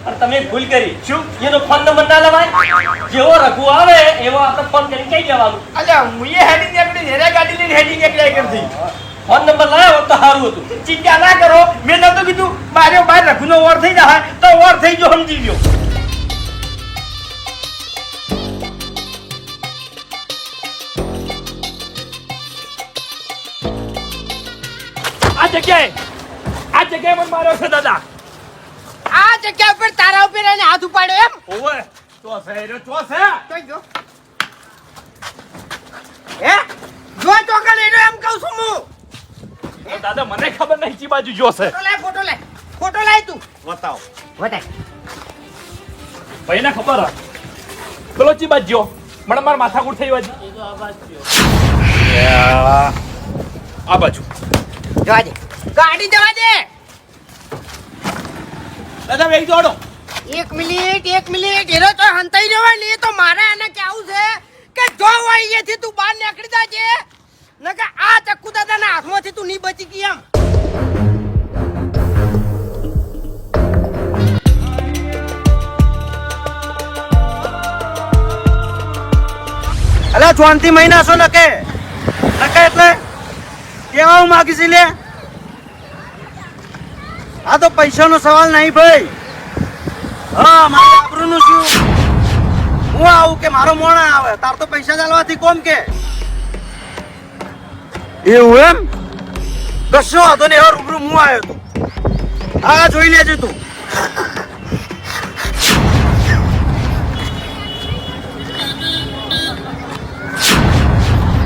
અને તમે ભૂલ કરી શું એનો ફોન નંબર ના લવાય જેવો રઘુ આવે એવો આપણે ફોન કરીને કહી દેવાનું અલ્યા હું એ હેડી નીકળી હેરા ગાડી લઈને હેડી નીકળ્યા કરતી ફોન નંબર લાવ્યો તો સારું હતું ચિંતા ના કરો મેં નતું કીધું મારે બહાર રઘુનો ઓર થઈ જાય તો ઓર થઈ ગયો સમજી ગયો આ જગ્યાએ મને માર્યો છે દાદા આ જગ્યા પર તારા ઉપર એને હાથ ઉપાડ્યો એમ ઓવે તો છે જોઈ જો હે જો ચોકા લેડો એમ કહું છું હું દાદા મને ખબર નહીં ચી બાજુ જોશે ફોટો લાય તું બતાવો બતાય ભાઈને ખબર હે પેલો ચી બાજુ જો મને માર માથાકૂટ થઈ બાજુ આ બાજુ જવા દે ગાડી જવા દે દાદા વેગ જોડો એક મિનિટ એનો તો હંતાઈ જવાય ને તો મારે એને કેવું છે કે જો હોય અહીંયાથી તું બહાર નીકળી જાજે નકે આ ચક્કુ દાદાના હાથમાંથી તું નહીં બચી ગઈ એમ અલા શાંતિ મહિના છો નકે એટલે કેવા હું માગીશ લે આ તો પૈસાનો સવાલ નહીં ભાઈ હા મારા આબરૂનું શું હું આવું કે મારો મોણા આવે તાર તો પૈસા ચાલવાથી કોમ કે એવું એમ કશો વાંધો ને એવા રૂબરૂ હું આવ્યો તો હા જોઈ લેજે તું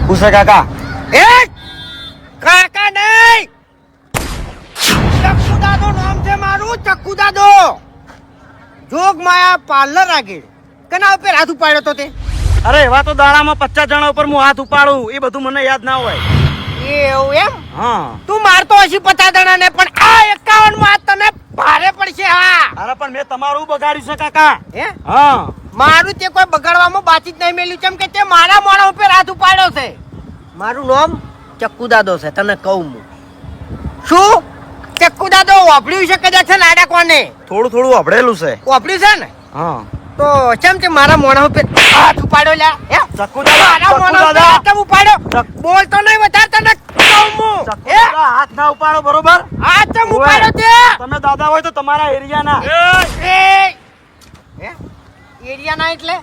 પૂછે કાકા એ કાકા નહીં ચક્કુ દાદો નામ છે મારું ચક્કુ દાદો જોગ માયા પાર્લર આગળ કના ઉપર હાથ ઉપાડ્યો તો તે અરે એવા તો દાડામાં 50 જણા ઉપર હું હાથ ઉપાડું એ બધું મને યાદ ના હોય એવું એમ હા તું મારતો હશે 50 જણા ને પણ આ 51 માં તને ભારે પડશે હા અરે પણ મેં તમારું બગાડ્યું છે કાકા હે હા મારું તે કોઈ બગાડવામાં બાકી જ નહીં મેલ્યું કેમ કે તે મારા મોણા ઉપર હાથ ઉપાડ્યો છે મારું નામ ચક્કુ દાદો છે તને કહું હું શું ચક્કુ દાદો વાપર્યું છે કદાચ છે લાડા કોને થોડું થોડું અભડેલું છે વાપર્યું છે ને હા તો કેમ કે મારા મોણા ઉપર હાથ ઉપાડ્યો લ્યા હે ચક્કુ દાદા મારા મોણા ઉપર હાથ ઉપાડ્યો બોલતો નહીં વધારે તને કહું હું હે હાથ ના ઉપાડો બરોબર હાથ કેમ ઉપાડ્યો તે તમે દાદા હોય તો તમારા એરિયાના હે એરિયાના એટલે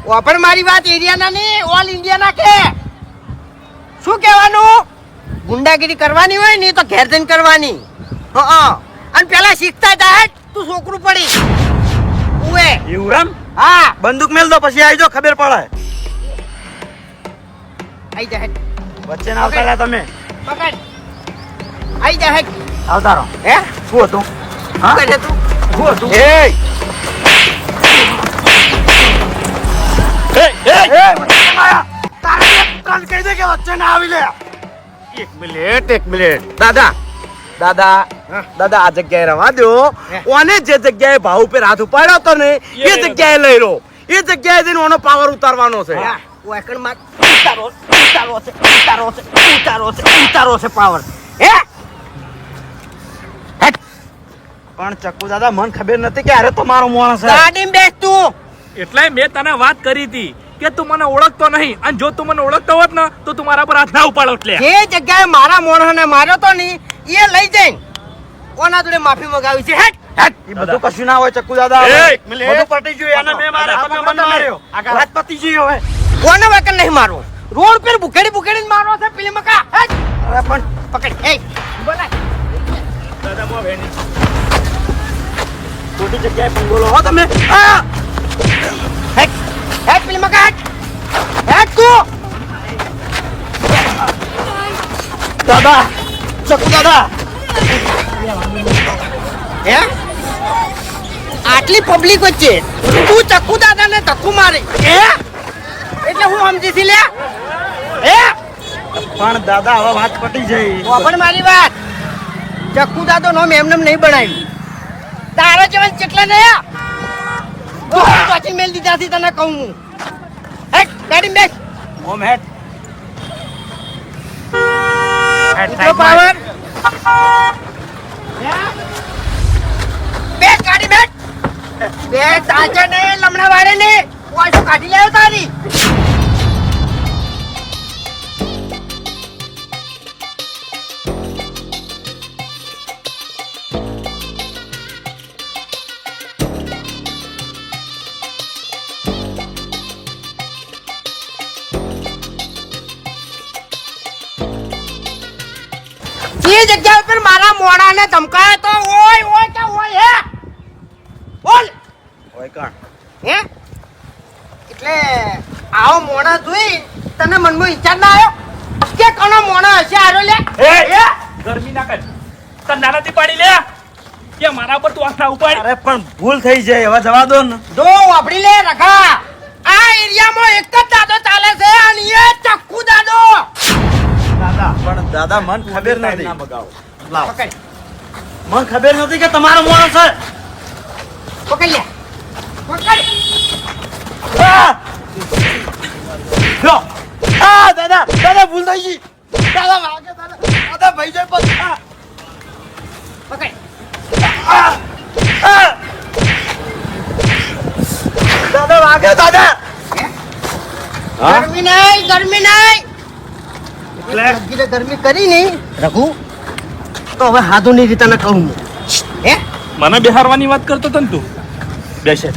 વાપર મારી વાત એરિયાના નહીં ઓલ ઇન્ડિયાના કે શું કહેવાનું ગુંડાગીરી કરવાની હોય ને તો ઘેર જઈને કરવાની હા અને પેલા શીખતા જાય તું છોકરું પડી ઉએ એવું એમ હા બંદૂક મેલ દો પછી આવી જાઓ ખબર પડે આઈ જા હેડ વચ્ચે ના આવતા રહ્યા તમે પકડ આઈ જા હેડ આવતા રહો હે શું હતું શું કરે તું શું હતું એ વચ્ચે ના આયા. તારે કાન કહી દે કે વચ્ચે ના આવી લે એક મિનિટ દાદા આ જગ્યાએ રવા દો ઓને જે જગ્યાએ ભાવ ઉપર હાથ ઉપાડ્યો તો ને એ જગ્યાએ લઈ લો એ જગ્યાએ જઈને ઓનો પાવર ઉતારવાનો છે ઓકણ માં ઉતારો છે પાવર હે પણ ચક્કુ દાદા મને ખબર નથી કે અરે તમારો માણસ છે ગાડીમાં બેસ તું એટલે મેં તને વાત કરી હતી કે તું મને ઓળખતો નહીં અને જો તું મને ઓળખતો હોત ને તો તું મારા પર હાથ ના ઉપાડો એટલે જે જગ્યાએ મારા મોણસને માર્યો તો ને એ લઈ જઈને કોના જોડે માફી મંગાવી છે હેટ એ બધું કશું ના હોય ચક્કુ દાદા એક મિનિટ. બધું પટી ગયું એને મેં માર્યા તમે મને માર્યો વાત પતી ગઈ હવે કોને વગર નહીં મારવો રોડ પર ભૂખેડી મારવો છે પેલી મકા હેટ અરે પણ પકડ એ બોલાય દાદા મો વેણી ખોટી જગ્યાએ પણ બોલો હો તમે હા હેટ હેટ પેલી મકા હેટ હેટ તું દાદા ચક્કુ દાદા હે આટલી પબ્લિક વચ્ચે તું ચક્કુ દાદાને ધક્કુ મારે હે એટલે હું સમજી છી લે હે પણ દાદા હવે વાત પટી જઈ પણ મારી વાત ચક્કુ દાદો નામ એમને નહીં બનાવ્યું તારા જેવા કેટલા ને પછી મેલ દીધાથી તને કહું હું હેટ ગાડી બેસ ઓમ હેડ એટલો પાવર બેસ ગાડી બેસ બે તાજે ને લમણા વાળે ને ઓછો કાઢી લાવ્યો તારી. જે જગ્યા ઉપર મારા મોડાને ધમકાયો તો ઓય ઓય કે ઓય હે બોલ ઓય કાણ હે એટલે આવો મોણા જોઈ તને મનમાં વિચાર ના આવ્યો કે કોનો મોણા હશે આરો લે એ ગરમી ના કર તને નાનાથી પાડી લે કે મારા પર તું આખા ઉપાડ. અરે પણ ભૂલ થઈ જાય હવે જવા દો ને. જો વાપરી લે રખા આ એરિયામાં એક જ દાદો ચાલે છે અને એ ચક્કુ દાદો. દાદા પણ દાદા મન ખબર નથી. ના બગાવો. લાવ. પકડ મન ખબર નથી કે તમારો મોણો છે. પકડ લે પકડ. આ! લો. આ દાદા દાદા ભૂલ થઈ ગઈ. દાદા વાગે દાદા દાદા ભાઈ જાય પછી. આ! પકડ આ! આ! દાદા વાગે દાદા. હા? ગરમી નહીં ગરમી નહીં એટલે એટલે ગરમી કરી નહીં રઘુ તો હવે હાથોની રીતે ને કહું હું. હે મને બિહારવાની વાત કરતો તો ને તું બેસે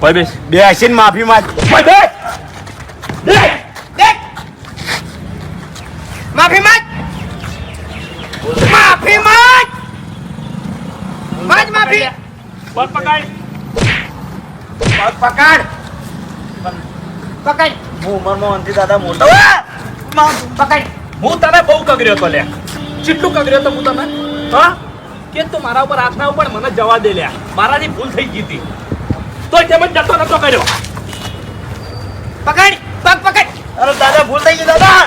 ભાઈ બેસ બે આશીન માફી માંગ. ભાઈ બેસ દેખ માફી માંગ માફી માંગ માંગ માફી પગ પકડ પગ પકડ પકડ હું ઉંમરમાં અંતિ દાદા મોટો. પકડ હું તને બહુ કગર્યો તો લ્યા કેટલું કગર્યો તો હું તને હા કે તું મારા ઉપર હાથ ના ઉપર મને જવા દે લ્યા મારાથી ભૂલ થઈ ગઈ હતી તોય તેમ જ જતો નતો કર્યો પકડ પગ પકડ અરે દાદા ભૂલ થઈ ગઈ દાદા.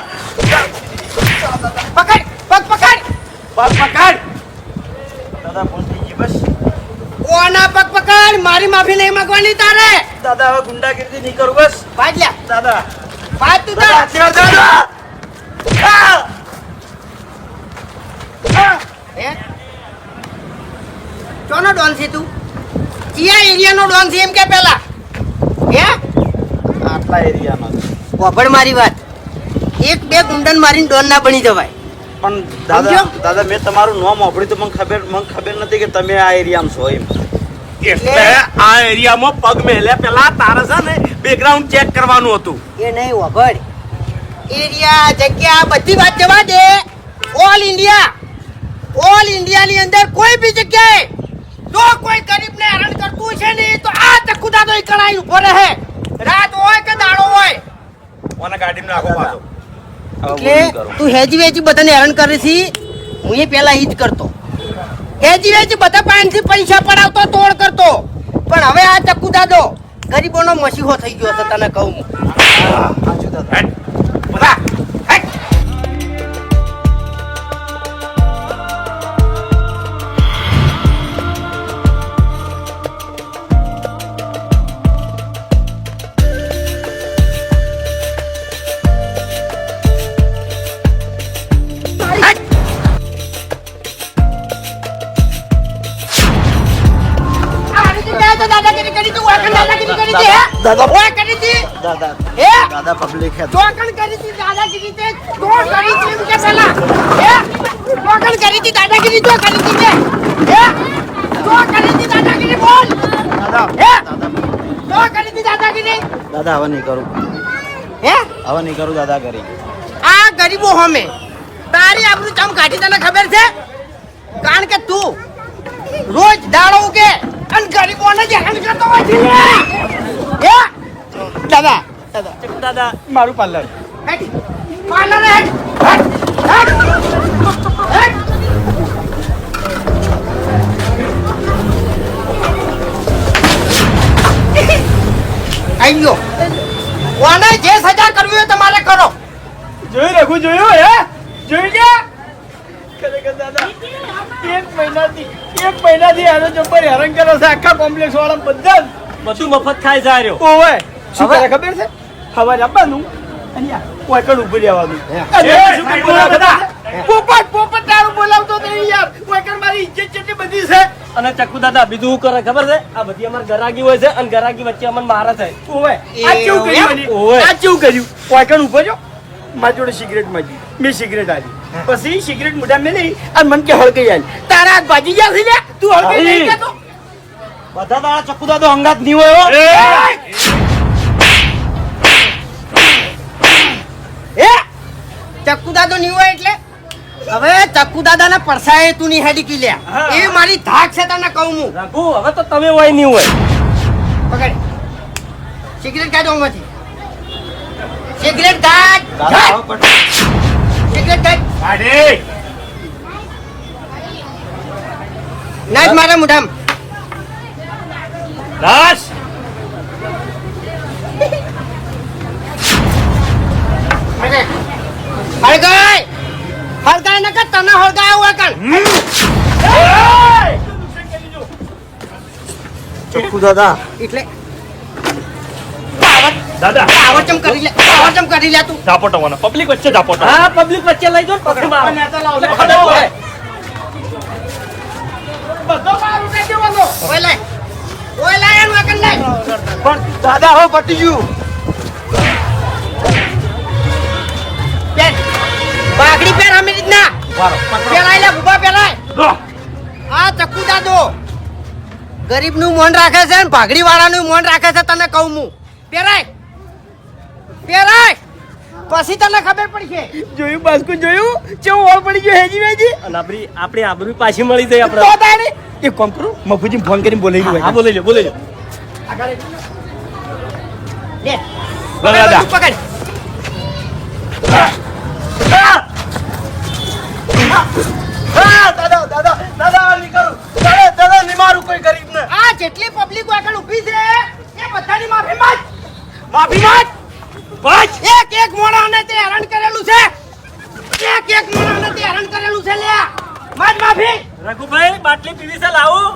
પકડ પગ પકડ પગ પકડ. દાદા ભૂલ થઈ ગઈ બસ. ઓના પગ પકડ મારી માફી નહીં માંગવાની તારે દાદા હવે ગુંડાગીરી નહીં કરું બસ. ભાજ લે દાદા ભાજ તું દાદા તાર આશીર્વાદ દાદા. આ! આ! હે કોનો ડોન છે તું કયા એરિયાનો ડોન છે એમ કે પેલા હે આટલા એરિયામાં વાપડ મારી વાત એક બે ગુંડન મારીને ડોન ના બની જવાય પણ દાદા સમજ્યો? દાદા મેં તમારું નામ વાપર્યું તો મને ખબર નથી કે તમે આ એરિયામાં છો એમ. એટલે આ એરિયામાં પગ મેલ્યા પેલા તારે છે ને બેકગ્રાઉન્ડ ચેક કરવાનું હતું એ નહીં વાપડ એરિયા જગ્યા બધી વાત જવા દે ઓલ ઇન્ડિયા ની અંદર કોઈ બી જગ્યાએ જો કોઈ ગરીબ ને હેરાન કરતું છે ને તો આ ચક્કુ દાદો કણાઈ ઉભો રહે રાત હોય કે દાડો હોય મને ગાડીમાં નાખો પાછો એટલે તું હેજી વેજી બધાને હેરાન કરે છે હું એ પેલા ઈ જ કરતો હેજી વેજી બધા પાસેથી પૈસા પડાવતો તોડ કરતો પણ હવે આ ચક્કુ દાદો ગરીબોનો મસીહો થઈ ગયો છે તને કહું હું. સાચું દાદા. બધા હેટ. દાદાગીરી કરી તું ઓય દાદાગીરી કરી દે દાદા. ઓય કરી દી દાદા હે દાદા પબ્લિક હે. ચોકણ કરી દી દાદાગીરી તે તો કરી દી એમ કે પેલા હે ચોકણ કરી દી દાદાગીરી તો કરી દી તે હે તો કરી દી દાદાગીરી બોલ દાદા હે દાદા તો કરી દી દાદાગીરી દાદા હવે નહીં કરું. હે હવે નહીં કરું દાદા કરી. આ ગરીબો હોમે તારી આબરૂ ચમ કાઢી તને ખબર છે કારણ કે તું રોજ દાડો ઉગે અને ગરીબોને જે હેરાન કરતો હોય છે ને. હે દાદા દાદા દાદા મારું પાર્લર. હેટ પાર્લર હેટ હેટ હેટ આઈયો કોને જે સજા કરવી હોય તમારે કરો જોઈ રાખું જોયું હે જોઈ ગયા ખરેખર દાદા એક મહિનાથી આનો જબ્બર હેરાન કરો છે આખા કોમ્પ્લેક્સ વાળા બધા જ. બધું મફત ખાઈ જાય રહ્યો ઓવે શું હવે? કરે ખબર છે? સવારે આવવાનું અને કોઈ કણ ઉભી રહેવાનું પોપટ તારું બોલાવતો નહીં યાર કોઈ કણ મારી ઇજ્જત કેટલી બધી છે. અને ચક્કુ દાદા બીજું શું કરે ખબર છે? આ બધી અમાર ગરાગી હોય છે અને ગરાગી વચ્ચે અમને મારે છે. ઓવે આ કેવું કર્યું મને? ઓવે. આ કેવું કર્યું? કોઈ કણ ઉભો છો મારી જોડે સિગરેટ માંગી મેં સિગરેટ આલી પછી સિગરેટ મોઢા મેલી અને મન કે હળગઈ આલી તારા હાથ ભાજી ગયા છે લે તું હળગઈ નહીં જતો બધા તારા ચક્કુ દાદો અંગાત નહીં હોય એ ચક્કુ દાદો નહીં હોય એટલે હવે ચક્કુ દાદાના પરસાએ તું ની હેડી કી લ્યા હા. એ મારી ધાક છે તને કહું હું રઘુ હવે તો તમે હોય નહીં હોય. પકડ સિગરેટ કાઢો આમાંથી સિગરેટ કાઢ સિગરેટ કાઢ ના જ મારા મુઠામ રાસ હળગાય હળગાય ન કર તને હળગાય હોય કણ ચક્કુ દાદા એટલે દાદા આવચમ કરી લે આવચમ કરી લે તું ઝાપોટવાનો પબ્લિક વચ્ચે ઝાપોટો હા પબ્લિક વચ્ચે લઈ જાઓ ને પછી મારો. પકડો હોય. ઓય લે ઓય લે એનું આગળ લે પણ દાદા હવે પટી ગયું પેન બાગડી પેન અમે રીતના પેલાય લે ભૂપા પેલાય આ ચક્કુ દાદો ગરીબનું મોન રાખે છે ને ભાગડી વાળાનું મોન રાખે છે તને કહું હું પેરાય પેરાય પછી તને ખબર પડશે જોયું બાસ્કુ જોયું કેવું ઓળ પડી ગયો હેજી વેજી અને આપણી આબરૂ પાછી મળી જાય તો આપણે. તારે એક કામ કરું મફુજી ફોન કરીને બોલાવી હા દઉં બોલી લો બોલી લો. લે દાદા. તું પકડ દાદા દાદા દાદા નહીં કરું દાદા દાદા નહીં મારું કોઈ ગરીબ ને આ જેટલી પબ્લિક આગળ ઊભી છે એ બધાની માફી માંગ માફી માંગ પાંચ. એક એક મોણાને તે હેરાન કરેલું છે એક એક મોણાને તે હેરાન કરેલું છે લે માંગ માફી રઘુભાઈ બાટલી પીવી છે લાવું.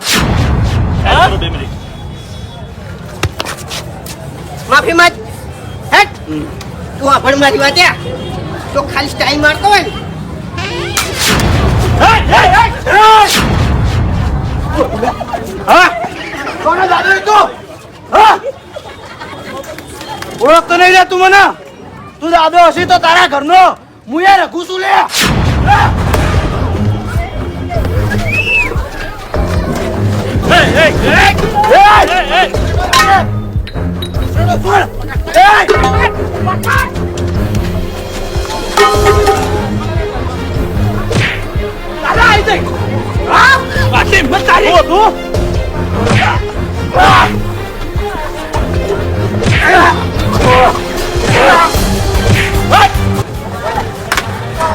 માફી માંગ હેટ તું આપણ મારી વાત યા તો ખાલી સ્ટાઈલ મારતો હોય ને હા કોનો દાદો એ તો હા ઓળખતો નહીં લે તું મને તું દાદો હશી તો તારા ઘરનો હું યાર રખું છું લે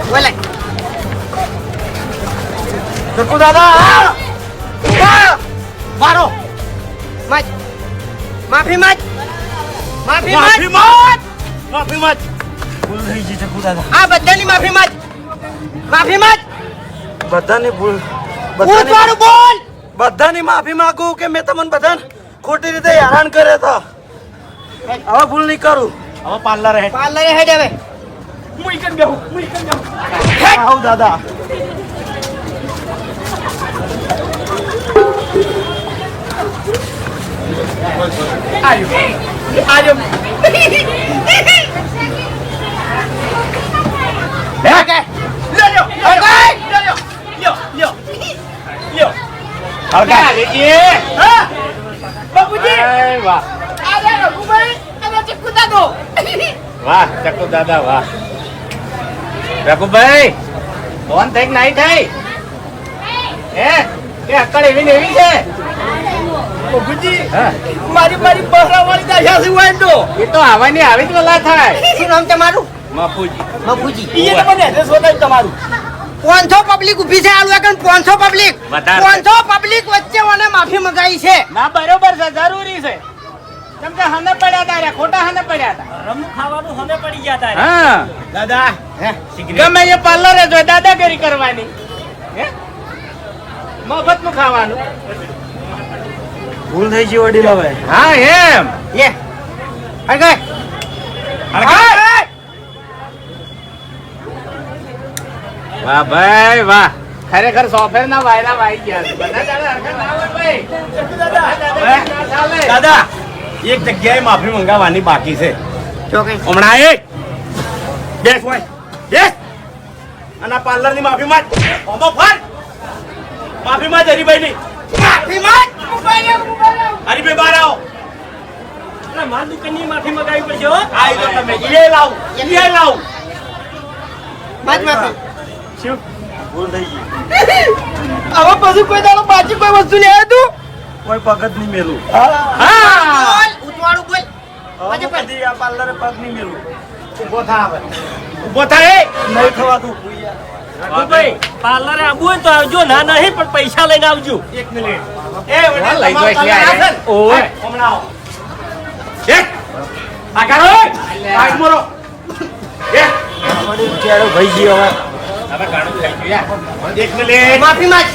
બોલે ચક્કુ દાદા મારો માંગ માફી માંગ માફી માફી માંગ માંગ માફી માંગ ભૂલ થઈ ગઈ ચક્કુ દાદા આ બધાની માફી માંગ માફી માંગ બધાની ભૂલ ઊંચવાળું બોલ બધાની માફી માંગુ કે મેં તમને બધાને ખોટી રીતે હેરાન કરે તો હવે ભૂલ નહીં કરું હવે પાર્લર હેડ પાર્લરે હેડ હવે આવ દાદા વાહ ચક્કુ દાદા વાહ રઘુભાઈ ફોન થઈ કે નહીં થઈ એ અક્કડ એવી ને એવી છે હા. મારી બહરા વાળી દાયા છે વાય તો એ તો આવવાની આવી જ વલા થાય શું નામ તમારું મફુજી મફુજી ઈ તમને એડ્રેસ બતાવી તમારું 500 પબ્લિક ઊભી છે આલુ આગળ 500 પબ્લિક વધારે. 500 પબ્લિક વચ્ચે મને માફી મંગાઈ છે ના બરોબર છે જરૂરી છે કેમ કે હને પડ્યા હતા રે, ખોટા હને પડ્યા હતા રમવું ખાવાનું હમે પડી ગયા તારે. હા દાદા ગમે એ પાર્લરે જોઈ દાદાગીરી કરવાની હે મફત નું ખાવાનું ભૂલ થઈ ગઈ વડીલ હવે હા એમ લે આગળ વાહ ભાઈ વાહ, ખરેખર સોફેર ના વાયરા વાઈ ગયા છે. બધા દાડા હરખા ના હોય ભાઈ. ના ચાલે. દાદા એક જગ્યાએ માફી મંગાવવાની બાકી છે. જો કઈ હમણાં એક બેસ હોય બેસ અને આ પાર્લર ની માફી માંગ. ઓમો ફાટ માફી માંગ હરીભાઈ ની. માફી માંગ. હરીભાઈ બહાર આવો. એટલે મારી દુકાનની માફી મગાવી પડશે હો. આઈ તો તમે એ લાવ એ લાવ. માફી. શું ભૂલ થઈ ગઈ. હવે પછી કોઈ દાડો પાછી કોઈ વસ્તુ લેવા તું કોઈ પગ જ નહીં મેલું. બોલ ઉતવાળું બોલ હવે કદી આ પાર્લરે પગ નહીં મેલું. ઊભો થા હવે. ઊભો થા એ નહીં થવાતું. રઘુભાઈ પાર્લરે આવવું હોય તો આવજો, ના નહીં પણ પૈસા લઈને આવજો. એક મિનિટ. એ વડીલ લઈ તમારો જાય પાર્લર છે. આ છે ને? ઓવે. હમણાં આવો. એક આ કાઢો એ. આ મોરો. એક વડીલ ચેડો ભાઈ ગયો હવે. હવે ઘણું થઈ ગયું યાર. એક મિનિટ. માફી માંગ.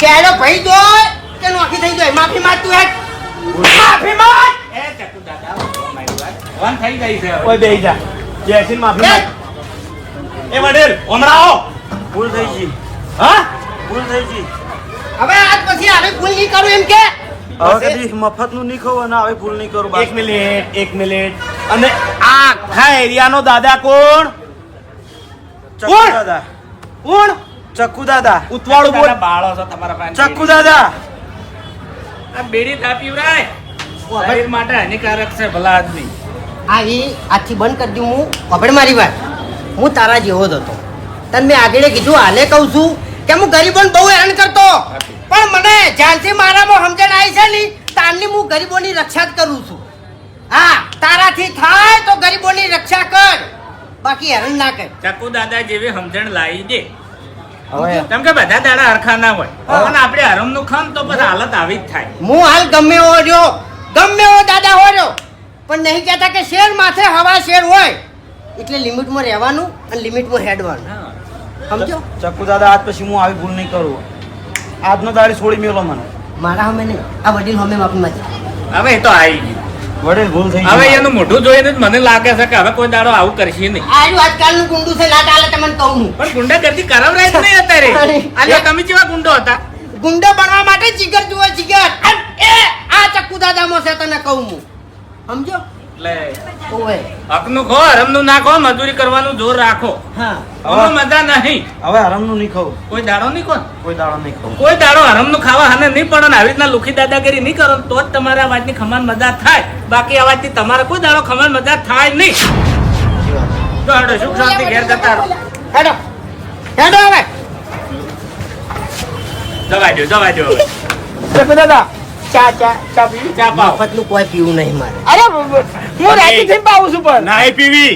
કેડો ભાઈ દો કે નોખી થઈ જાય. માફી માંગ તું હેડ. માફી માંગ. એ ચકુ દાદા, મારી વાત. વન થઈ ગઈ છે હવે. ઓય બેહી જા. જેસીન માફી માંગ. એ વડીલ હમણાં આવો. ભૂલ થઈ ગઈ. હા ભૂલ થઈ ગઈ. હવે આજ પછી આવે ભૂલ નહીં કરું એમ કે હવે કદી મફતનું નહીં ખાવું અને હવે ભૂલ નહીં કરું. એક મિનિટ એક મિનિટ. અને આ આખા એરિયાનો દાદા કોણ? ચક્કુ કોણ? દાદા, કોણ? ચક્કુ દાદા, ઉતવાળું બોલ. દાદા બાળો છો તમારા પાસે. ચક્કુ દાદા. આ બેડી ના પીવરાય. શરીર માટે હાનિકારક છે ભલા આદમી. આ એ આજથી બંધ કરી દઉં હું. હવે મારી વાત, હું તારા જેવો જ હતો. તને મેં આગળ કીધું હાલે કહું છું કે હું ગરીબોને બહુ હેરાન કરતો, પણ મને જ્યાંથી મારામાં સમજણ આવી છે ને તારની હું ગરીબોની રક્ષા જ કરું છું. હા, તારાથી થાય તો ગરીબોની રક્ષા કર, બાકી હેરાન ના કર. ચકુ દાદા જેવી સમજણ લાવી દે. હવે કેમ કે બધા દાડા હરખા ના હોય અને આપણે હરમ નું ખામ તો પછી હાલત આવી જ થાય. હું હાલ ગમે એવો રહ્યો, ગમે એવો દાદા હો રહ્યો, પણ નહીં કહેતા કે શેર માથે હવા શેર હોય એટલે લિમિટમાં રહેવાનું અને લિમિટમાં હેડવાનું. સમજો? ચક્કુ દાદા આજ પછી હું આવી ભૂલ નહીં કરું. આજનો દાડી છોડી મેલો મને. મારા હમે નહીં, આ વડીલ હમે માફી માંગી. હવે એ તો આવી ગયું. વડીલ ભૂલ થઈ હવે ગઈ. એનું મોઢું જોઈને જ મને લાગે છે કે હવે કોઈ દાડો આવું કરશે નહીં. આર્યું આજકાલનું ગુંડું છે, ના ચાલે તમને કહું હું. પણ ગુંડા કરતી કરાવરાય જ નહીં અત્યારે. આજે તમે કેવા ગુંડો હતા? ગુંડો બનવા માટે જીગર જુઓ જીગર. અને એ આ ચક્કુ દાદામાં છે તને કહું હું. સમજો? એટલે ઓવે. હકનું ખો હરમનું ના ખો, મજૂરી કરવાનું જોર રાખો. હા. આમાં મજા નહીં. હવે હરામનું નહીં ખાવું. કોઈ દાડો નહીં કોણ કોઈ દાડો નહીં ખાવું. કોઈ દાડો હરમનું ખાવા હાને નહીં પડે ને આવી રીતના લુખી દાદાગીરી નહીં કરો ને તો જ તમારે આ વાતની ખમાન મજા થાય. બાકી આ વાતની તમારે કોઈ દાડો ખમાન મજા થાય નહીં. તો હેડો સુખ શાંતિ ઘેર જતા રહો. હેડો હેડો હવે. જવા દો હવે. ચક્કુ દાદા ચા ચા ચા પીવી. ચા પાવ. મફતનું કોઈ પીવું નહીં મારે. અરે હું રાજી થઈને પાવું છું પણ. નહીં પીવી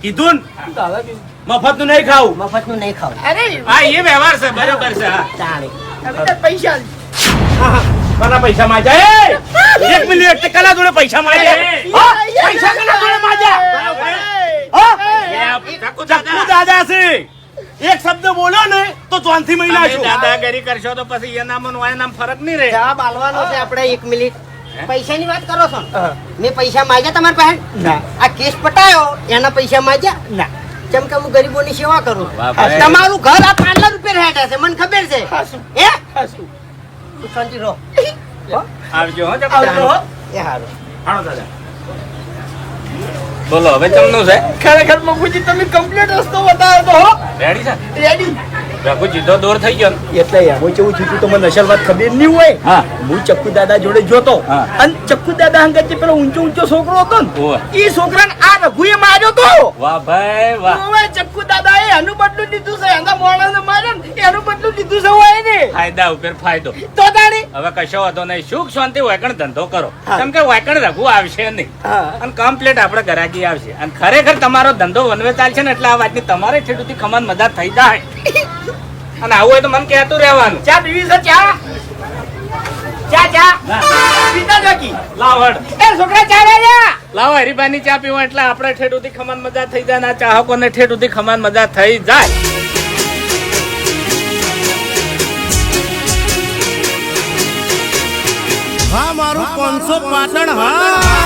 કીધું ને. મફતનું નહીં ખાવું. મફતનું નહીં ખાવું. અરે હા એ વ્યવહાર છે બરોબર છે. હા. ચાલે. હવે પૈસા કોના પૈસા માંગ્યા? એ! એક મિનિટ તે કલા જોડે પૈસા માંગ્યા. હા, પૈસા કના જોડે માંગ્યા? હા? ચકુ ચક્કુ દાદા છે. એક શબ્દ બોલ્યો ને તો ચોથી મહિના તમે છું. દાદાગીરી કરશો તો પછી એનામાં ને એનામાં ફરક નહીં રહે. જવાબ આલવાનો છે આપણે 1 મિનિટ. પૈસાની વાત કરો છો ને? હા. મેં પૈસા માંગ્યા તમારી પાસે? ના. આ કેસ પટાયો એના પૈસા માંગ્યા? ના. જેમ કે હું ગરીબોની સેવા કરું છું. વાહ ભાઈ. તમારું ઘર આ પાર્લર ઉપર હેઠે છે, મને ખબર છે. હાસુ. હે? હાસુ. તું શાંતિ રહો. આવજો હો ચકુ આવજો હો. દાદા. એ હારું. હાલો દાદા. બોલો હવે ચમનું છે ખરેખર મગુજી તમે કમ્પ્લીટ રસ્તો બતાવ્યો તો હો. રેડી છે રેડી. રઘુ જીધો દૂર થઈ ગયો ને. એટલે હું કેવું છું તો મને અસલ વાત ખબર નહીં હોય. હા. હું ચક્કુ દાદા જોડે જોતો હા. અને ચક્કુ દાદા અંગત જે પેલો ઊંચો ઊંચો છોકરો હતો ને ઓવે. એ છોકરાને આ રઘુએ માર્યો તો. વાહ ભાઈ વાહ. ઓવે, ચક્કુ દાદાએ એનું બદલું લીધું છે. એના મોણાને માર્યો ને એનું બદલું લીધું છે હોય ને. ફાયદા ઉપર ફાયદો. તો તાણી. હવે કશો વાંધો નહીં, સુખ શાંતિ વાયકણ ધંધો કરો. હા. કેમ કે વાયકણ રઘુ આવશે નહીં હા. અને કમ્પ્લીટ આપણે ગરાકી આવશે અને ખરેખર તમારો ધંધો વનવે ચાલશે ને એટલે આ વાતની તમારે ઠેઠુંથી ખમાન મજા થઈ જાય. અને આવું હોય તો મને કહેતું રહેવાનું. ચા પીવી છે ચા? ચા ચા પીતા જોકી. લાવ હળ. એ છોકરા ચા લે જા. લાવો હરીબાની ચા પીવો એટલે આપણે ઠેઠુંથી ખમાન મજા થઈ જાય ને આ ચાહકોને ઠેઠુંથી ખમાન મજા થઈ જાય. હા મારું 500 પાટણ હા.